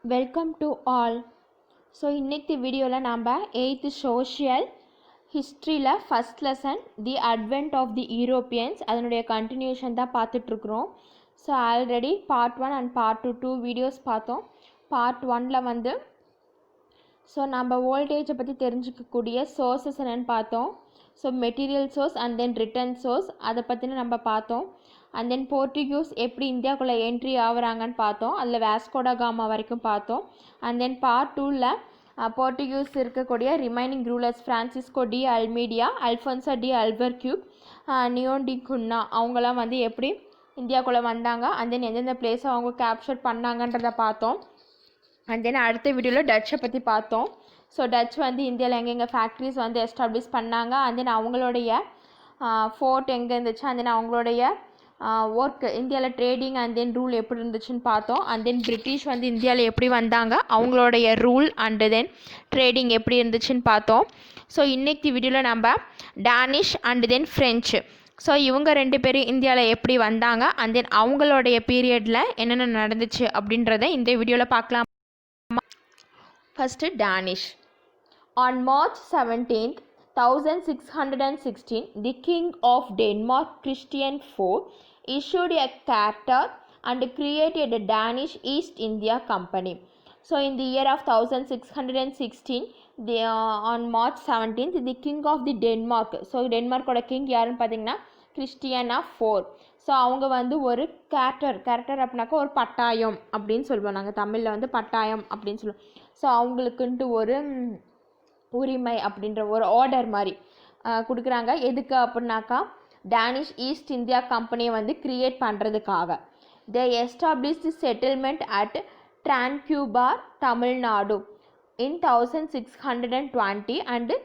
Welcome to all. So இன்னைக்கு வீடியோவில் நம்ம 8th சோஷியல் ஹிஸ்ட்ரியில் first lesson the advent of the Europeans அதனுடைய கண்டினியூஷன் தான் பார்த்துட்ருக்குறோம். So already part 1 and part 2 videos பார்த்தோம். பார்ட் 1ல் வந்து ஸோ நம்ம வோல்டேஜை பற்றி தெரிஞ்சிக்கக்கூடிய சோர்ஸஸ் என்னென்னு பார்த்தோம். So material source and then written source அதை பற்றின நம்ம பார்த்தோம். அண்ட் தென் போர்ட்டுகீஸ் எப்படி இந்தியாவுக்குள்ளே என்ட்ரி ஆகுறாங்கன்னு பார்த்தோம். அதில் வாஸ்கோட காமா வரைக்கும் பார்த்தோம். அண்ட் தென் பார்ட் 2ல் போர்ட்டுகீஸ் இருக்கக்கூடிய remaining rulers Francisco de Almeida, Alfonso de Albuquerque, Nuno da Cunha அவங்களாம் வந்து எப்படி இந்தியாவுக்குள்ளே வந்தாங்க, அண்ட் தென் எந்தெந்த பிளேஸை அவங்க கேப்சர் பண்ணாங்கன்றதை பார்த்தோம். அண்ட் தென் அடுத்த வீடியோவில் டச்சை பற்றி பார்த்தோம். ஸோ டச் வந்து இந்தியாவில் எங்கெங்கே ஃபேக்ட்ரிஸ் வந்து எஸ்டாப்ளிஷ் பண்ணாங்க, அண்ட் தென் அவங்களுடைய ஃபோர்ட் எங்கே இருந்துச்சு, அண்ட் தென் அவங்களுடைய ஒர்க் இந்தியாவில் ட்ரேடிங் அண்ட் தென் ரூல் எப்படி இருந்துச்சுன்னு பார்த்தோம். அண்ட் தென் பிரிட்டிஷ் வந்து இந்தியாவில் எப்படி வந்தாங்க, அவங்களுடைய ரூல் அண்டு தென் ட்ரேடிங் எப்படி இருந்துச்சுன்னு பார்த்தோம். ஸோ இன்றைக்கி வீடியோவில் நம்ம Danish and then French, so இவங்க ரெண்டு பேரும் இந்தியாவில் எப்படி வந்தாங்க, அண்ட் தென் அவங்களுடைய பீரியடில் என்னென்ன நடந்துச்சு அப்படின்றத இந்த வீடியோவில் பார்க்கலாம். First Danish. On March 17th, 1616, the King of Denmark, Christian IV, issued a charter and created a Danish East India Company. So in the year of 1616, on March 17th, the King of the Denmark, so Denmark-ஓட king யாருன்னு பார்த்தீங்கன்னா Christian IV. So அவங்க வந்து ஒரு character அப்படின்னாக்கா ஒரு பட்டாயம் அப்படின்னு சொல்லுவோம், நாங்கள் தமிழில் வந்து பட்டாயம் அப்படின்னு சொல்லுவோம். ஸோ அவங்களுக்குன்ட்டு ஒரு உரிமை அப்படின்ற ஒரு ஆர்டர் மாதிரி கொடுக்குறாங்க. எதுக்கு அப்படின்னாக்கா டேனிஷ் ஈஸ்ட் இந்தியா கம்பெனியை வந்து க்ரியேட் பண்ணுறதுக்காக. They establish the settlement at Tranquebar, Tamil Nadu in 1620 and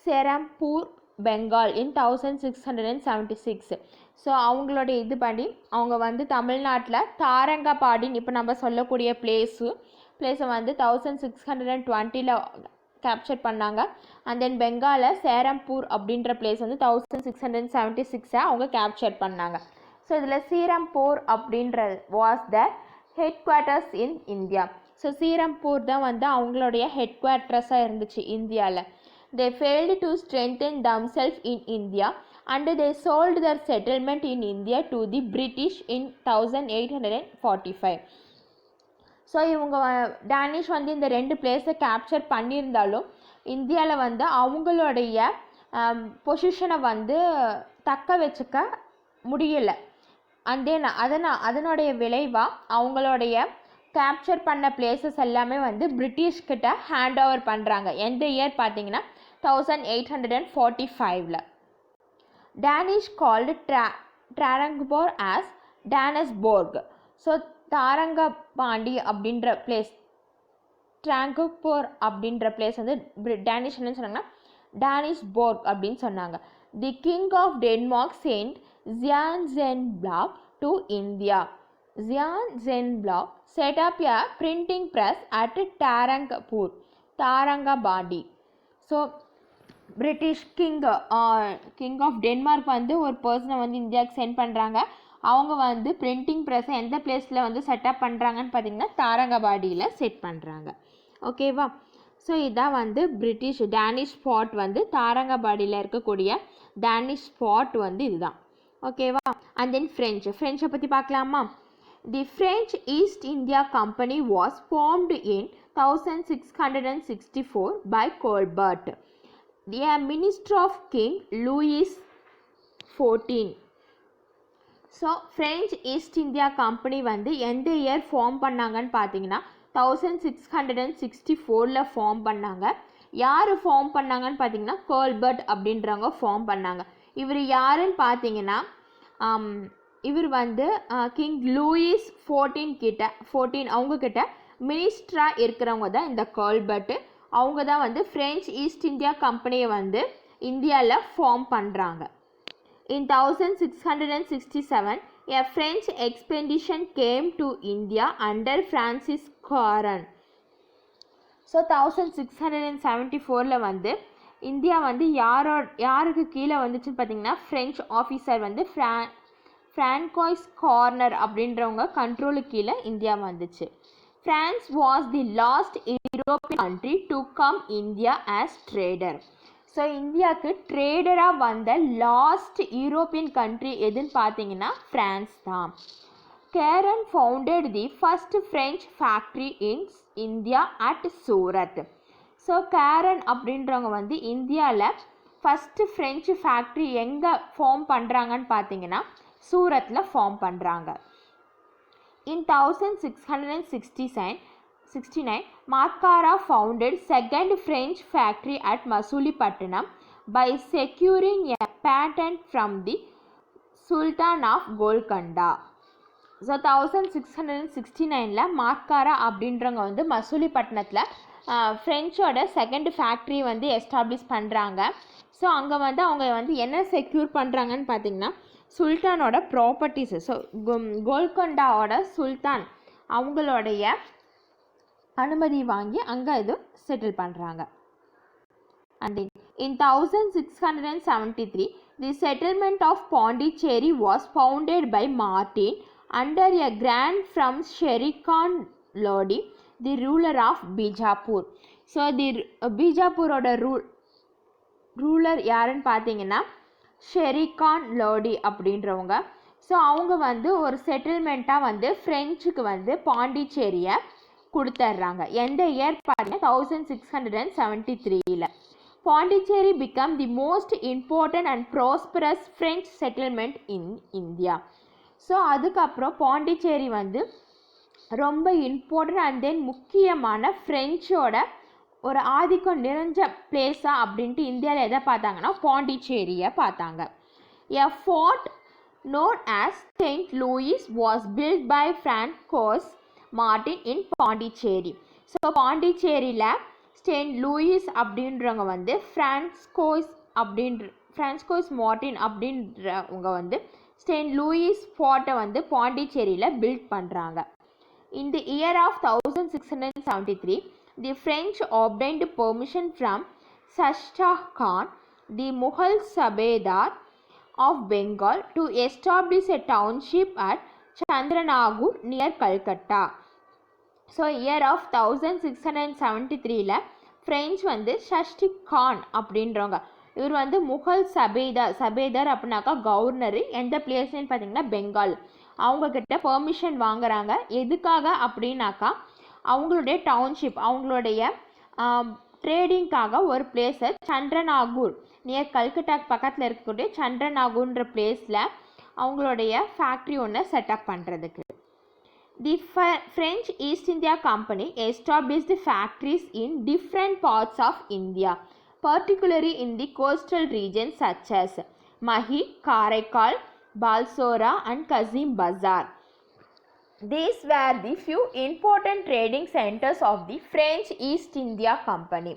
Serampore, Bengal in 1676. So அவங்களுடைய இது பண்ணி அவங்க வந்து தமிழ்நாட்டில் தாரங்கபாடின்னு இப்போ நம்ம சொல்லக்கூடிய பிளேஸை வந்து 1620 கேப்சர் பண்ணாங்க. அண்ட் தென் பெங்காலில் சேரம்பூர் அப்படின்ற பிளேஸ் வந்து 1676 அவங்க கேப்சர் பண்ணாங்க. ஸோ இதில் சீரம்பூர் அப்படின்ற was the headquarters in India. So Serampore தான் வந்து அவங்களுடைய ஹெட் குவார்ட்டர்ஸாக இருந்துச்சு இந்தியாவில். They failed to strengthen themselves in India and they sold their settlement in India to the British in 1845. So இவங்க டேனிஷ் வந்து இந்த ரெண்டு பிளேஸை கேப்சர் பண்ணியிருந்தாலும் இந்தியாவில் வந்து அவங்களுடைய பொசிஷனை வந்து தக்க வச்சுக்க முடியலை. அண்ட் தென் அதனுடைய விளைவாக அவங்களுடைய கேப்சர் பண்ண பிளேசஸ் எல்லாமே வந்து பிரிட்டிஷ்கிட்ட ஹேண்ட் ஓவர் பண்ணுறாங்க. எந்த இயர் பார்த்தீங்கன்னா 1845. Danish called Tranquebar as Dansborg. So Tharangambadi அப்படின்ற பிளேஸ், ட்ராங்கப்போர் அப்படின்ற பிளேஸ் வந்து டேனிஷ் என்னன்னு சொன்னாங்கன்னா டானிஷ்போர்க் அப்படின்னு சொன்னாங்க. The king of Denmark sent Ziegenbalg to India. Ziegenbalg set up a printing press at Tarangpur, Tharangambadi. So British king of Denmark வந்து ஒரு பர்சனை வந்து இந்தியாவுக்கு சென்ட் பண்ணுறாங்க. அவங்க வந்து பிரிண்டிங் ப்ரெஸ்ஸை எந்த பிளேஸில் வந்து செட்டப் பண்ணுறாங்கன்னு பார்த்தீங்கன்னா தாரங்கபாடியில் செட் பண்ணுறாங்க. ஓகேவா? ஸோ இதான் வந்து டேனிஷ் ஸ்பாட் வந்து தாரங்கபாடியில் இருக்கக்கூடிய டேனிஷ் ஸ்பாட் வந்து இதுதான். ஓகேவா? அண்ட் தென் ஃப்ரெஞ்சை பற்றி பார்க்கலாமா? தி French East India Company was formed in 1664 by Colbert, a minister of King Louis XIV. So French East India Company வந்து எந்த இயர் ஃபார்ம் பண்ணாங்கன்னு பார்த்தீங்கன்னா 1664 ஃபார்ம் பண்ணாங்க. யார் ஃபார்ம் பண்ணாங்கன்னு பார்த்தீங்கன்னா கோல்பர்ட் அப்படின்றவங்க ஃபார்ம் பண்ணாங்க. இவர் யாருன்னு பார்த்தீங்கன்னா இவர் வந்து கிங் லூயிஸ் 14 அவங்கக்கிட்ட மினிஸ்டராக இருக்கிறவங்க தான் இந்த கோல்பர்ட்டு. அவங்க தான் வந்து ஃப்ரெஞ்ச் ஈஸ்ட் இந்தியா கம்பெனியை வந்து இந்தியாவில் ஃபார்ம் பண்ணுறாங்க. In 1667, a French expedition came to India under Francis Caron. So 1674 வந்து இந்தியா வந்து யாருக்கு கீழே வந்துச்சுன்னு பார்த்தீங்கன்னா ஃப்ரெஞ்ச் ஆஃபீஸர் வந்து ஃப்ரான்கோய்ஸ் கார்னர் அப்படின்றவங்க கண்ட்ரோலுக்கு கீழே இந்தியா வந்துச்சு. France was the last European country to come India as trader. So இந்தியாவுக்கு ட்ரேடராக வந்த லாஸ்ட் யூரோப்பியன் கண்ட்ரி எதுன்னு பார்த்தீங்கன்னா ஃப்ரான்ஸ் தான். Caron founded the first French factory in India at Surat. So Caron அப்படின்றவங்க வந்து இந்தியாவில் ஃபஸ்ட்டு ஃப்ரெஞ்சு ஃபேக்ட்ரி எங்கே ஃபார்ம் பண்ணுறாங்கன்னு பார்த்தீங்கன்னா சூரத்தில் ஃபார்ம் பண்ணுறாங்க. In 1669, Markara founded second French factory at Masulipatanam by securing a patent from the Sultan of Golconda. So 1669 மார்க்காரா அப்படின்றவங்க வந்து மசூலிப்பட்டினத்தில் ஃப்ரெஞ்சோட செகண்ட் ஃபேக்ட்ரி வந்து எஸ்டாப்ளிஷ் பண்ணுறாங்க. ஸோ அங்கே வந்து அவங்க வந்து என்ன செக்யூர் பண்ணுறாங்கன்னு பார்த்தீங்கன்னா சுல்தானோட ப்ராப்பர்ட்டிஸு. ஸோ கோல்கொண்டாவோட சுல்தான் அவங்களுடைய அனுமதி வாங்கி அங்கே இது செட்டில் பண்ணுறாங்க. And in 1673 the settlement of Pondicherry was founded by Martin under a grant from Sher Khan Lodi the ruler of Bijapur. So the பீஜாப்பூரோட ரூலர் யாருன்னு பார்த்தீங்கன்னா ஷெரிகான் லோடி அப்படின்றவங்க. ஸோ அவங்க வந்து ஒரு செட்டில்மெண்ட்டாக வந்து ஃப்ரெஞ்சுக்கு வந்து பாண்டிச்சேரியை கொடுத்துட்றாங்க. எந்த இயர் பார்த்தீங்கன்னா 1673. Pondicherry become the most important and prosperous French settlement in India. So அதுக்கப்புறம் பாண்டிச்சேரி வந்து ரொம்ப இம்பார்ட்டன்ட் அண்ட் தென் முக்கியமான ஃப்ரெஞ்சோட ஒரு ஆதிக்கம் நிறைஞ்ச பிளேஸா அப்படின்ட்டு இந்தியாவில் எதை பார்த்தாங்கன்னா பாண்டிச்சேரியை பார்த்தாங்க. எ fort known as St. Louis was built by Francois Martin in Pondicherry. So பாண்டிச்சேரியில் செயின்ட் லூயிஸ் அப்படின்றவங்க வந்து ஃப்ரான்ஸ்கோஸ் மார்டின் அப்படின்றவங்க வந்து செயின்ட் லூயிஸ் ஃபோர்ட்டை வந்து பாண்டிச்சேரியில் பில்ட் பண்ணுறாங்க. In the year of 1673, the French obtained permission from Shah Khan, the Mughal Subedar of Bengal, to establish a township at Chandranagur near Calcutta. So year of 1673 French வந்து ஷஷ்டி கான் அப்படின்றவங்க இவர் வந்து முகல் சபேதார் அப்படின்னாக்கா governor எந்த பிளேஸ்ன்னு பார்த்தீங்கன்னா பெங்கால். அவங்கக்கிட்ட பெர்மிஷன் வாங்குறாங்க. எதுக்காக அப்படின்னாக்கா அவங்களுடைய டவுன்ஷிப் அவங்களுடைய ட்ரேடிங்காக ஒரு பிளேஸை சந்திரநாகூர் நியர் கல்கட்டாக்கு பக்கத்தில் இருக்கக்கூடிய சந்திரநாகூர்ன்ற பிளேஸில் அவங்களுடைய ஃபேக்ட்ரி ஒன்று செட்டப் பண்ணுறதுக்கு. தி French East India Company established factories in different parts of India, particularly in the coastal regions such as Mahi, Karaikal, Balsora and Kazim Bazar. These were the few important trading centers of the French East India Company.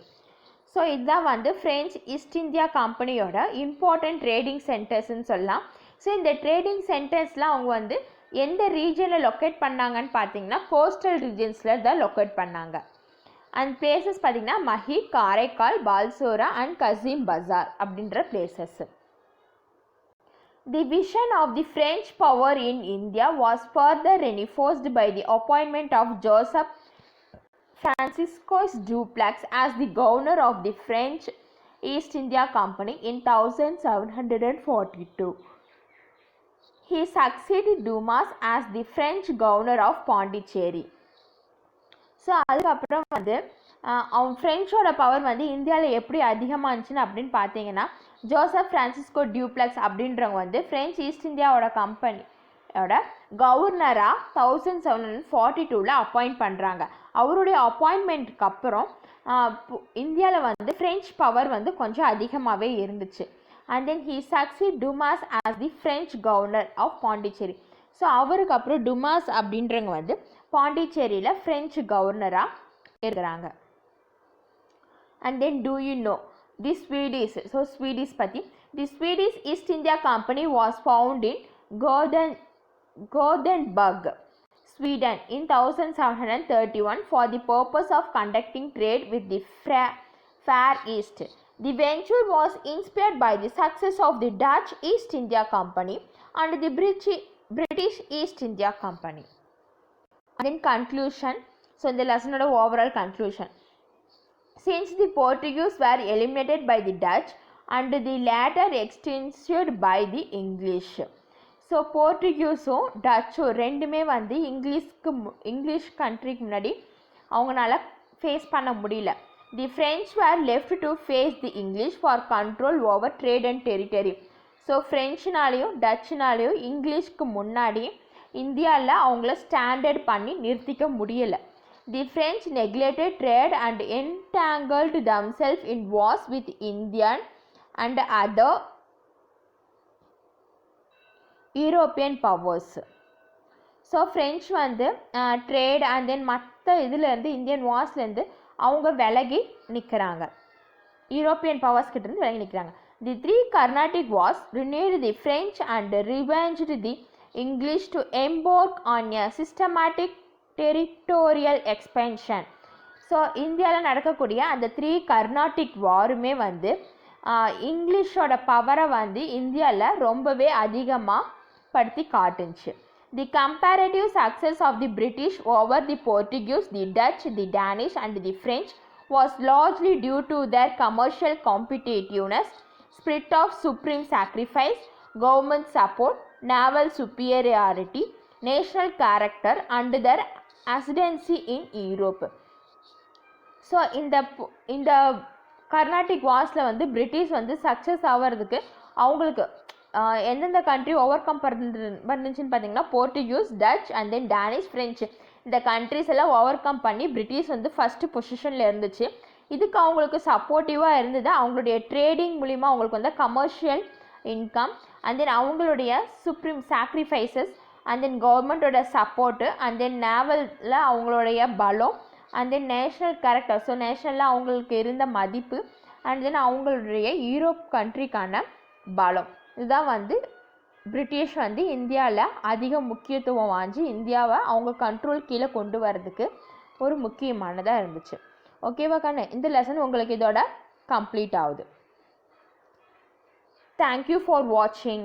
So இதுதான் வந்து French East India கம்பெனியோட important trading சென்டர்ஸ்ன்னு சொல்லலாம். So இந்த trading சென்டர்ஸ்லாம் அவங்க வந்து எந்த ரீஜனில் locate பண்ணாங்கன்னு பார்த்தீங்கன்னா கோஸ்டல் ரீஜன்ஸில் தான் லொக்கேட் பண்ணாங்க. அண்ட் பிளேசஸ் பார்த்தீங்கன்னா மஹி, காரைக்கால், பால்சோரா அண்ட் கசீம் பஜார் அப்படின்ற places. The vision of the French power in India was further reinforced by the appointment of Joseph Franciscus Dupleix as the governor of the French East India Company in 1742. He succeeded Dumas as the French governor of Pondicherry. So அதுக்கப்புறம் வந்து அவன் ஃப்ரெஞ்சோட power வந்து இந்தியாவில் எப்படி அதிகமாக இருந்துச்சுன்னு அப்படின்னு பார்த்தீங்கன்னா ஜோசப் ஃப்ரான்சிஸ்கோ டியூப்ளெக்ஸ் அப்படின்றவங்க வந்து ஃப்ரெஞ்ச் ஈஸ்ட் இந்தியாவோட கம்பெனியோட கவர்னராக 1742 அப்பாயிண்ட் பண்ணுறாங்க. அவருடைய அப்பாயின்மெண்ட்டுக்கு அப்புறம் இந்தியாவில் வந்து ஃப்ரெஞ்ச் பவர் வந்து கொஞ்சம் அதிகமாகவே இருந்துச்சு. And then he succeed Dumas as the French governor of Pondicherry. So அவருக்கு அப்புறம் டுமாஸ் அப்படின்றவங்க வந்து பாண்டிச்சேரியில் ஃப்ரெஞ்சு கவர்னராக இருக்கிறாங்க. And then do you know the Swedish. So Swedish பற்றி the Swedish East India Company was found in Gothenburg, Sweden in 1731 for the purpose of conducting trade with the Far East. The venture was inspired by the success of the Dutch East India Company and the British East India Company. And in conclusion, so இந்த லெசனோட overall conclusion. Since the Portuguese were eliminated by the Dutch and the latter extinguished by the English. So போர்ச்சுகீஸும் டச்சும் ரெண்டுமே வந்து English கண்ட்ரிக்கு முன்னாடி அவங்களால face பண்ண முடியல. The French were left to face the English for control over trade and territory. So ஃப்ரெஞ்சுனாலேயும் டச்சுனாலேயும் இங்கிலீஷ்க்கு முன்னாடி இந்தியாவில் அவங்கள ஸ்டாண்டர்ட் பண்ணி நிறுத்திக்க முடியலை. The French neglected trade and entangled themselves in wars with Indian and other European powers. So French வந்து ட்ரேட் அண்ட் தென் மற்ற இதுலேருந்து இந்தியன் வார்ஸ்லேருந்து அவங்க விலகி நிற்கிறாங்க, யூரோப்பியன் பவர்ஸ் கிட்டேருந்து விலகி நிற்கிறாங்க. தி 3 Carnatic wars renewed the French and revenged the English to embark on a systematic territorial expansion. So இந்தியாவில் நடக்கக்கூடிய அந்த 3 Carnatic வாருமே வந்து இங்கிலீஷோட பவரை வந்து இந்தியாவில் ரொம்பவே அதிகமாக படுத்தி காட்டுச்சு. The comparative success of the British over the Portuguese, the Dutch, the Danish and the French was largely due to their commercial competitiveness, spirit of supreme sacrifice, government support, naval superiority, national character and their ascendancy in Europe. So இந்த கர்நாடிக் வார்ஸில் வந்து British வந்து success ஆகிறதுக்கு அவங்களுக்கு எந்தெந்த country over come பண்ணுச்சுன்னு பார்த்தீங்கன்னா Portuguese, touch and then Danish, French இந்த countries எல்லாம் over come பண்ணி பிரிட்டிஷ் வந்து ஃபஸ்ட்டு பொசிஷனில் இருந்துச்சு. இதுக்கு அவங்களுக்கு சப்போர்ட்டிவாக இருந்தது அவங்களுடைய ட்ரேடிங் மூலிமா அவங்களுக்கு வந்து கமர்ஷியல் இன்கம் அண்ட் தென் அவங்களுடைய சுப்ரீம் சாக்ரிஃபைசஸ் அண்ட் தென் கவர்மெண்ட்டோட சப்போர்ட்டு அண்ட் தென் நேவலில் அவங்களுடைய பலம் and then national character. So நேஷ்னலில் அவங்களுக்கு இருந்த மதிப்பு அண்ட் தென் அவங்களுடைய யூரோப் கண்ட்ரிக்கான பலம். இதுதான் வந்து பிரிட்டிஷ் வந்து இந்தியாவில் அதிக முக்கியத்துவம் வாங்கி இந்தியாவை அவங்க கண்ட்ரோல் கீழே கொண்டு வரதுக்கு ஒரு முக்கியமானதாக இருந்துச்சு. ஓகேவா கண்ணு, இந்த லெசன் உங்களுக்கு இதோட கம்ப்ளீட் ஆகுது. தேங்க்யூ ஃபார் வாட்சிங்.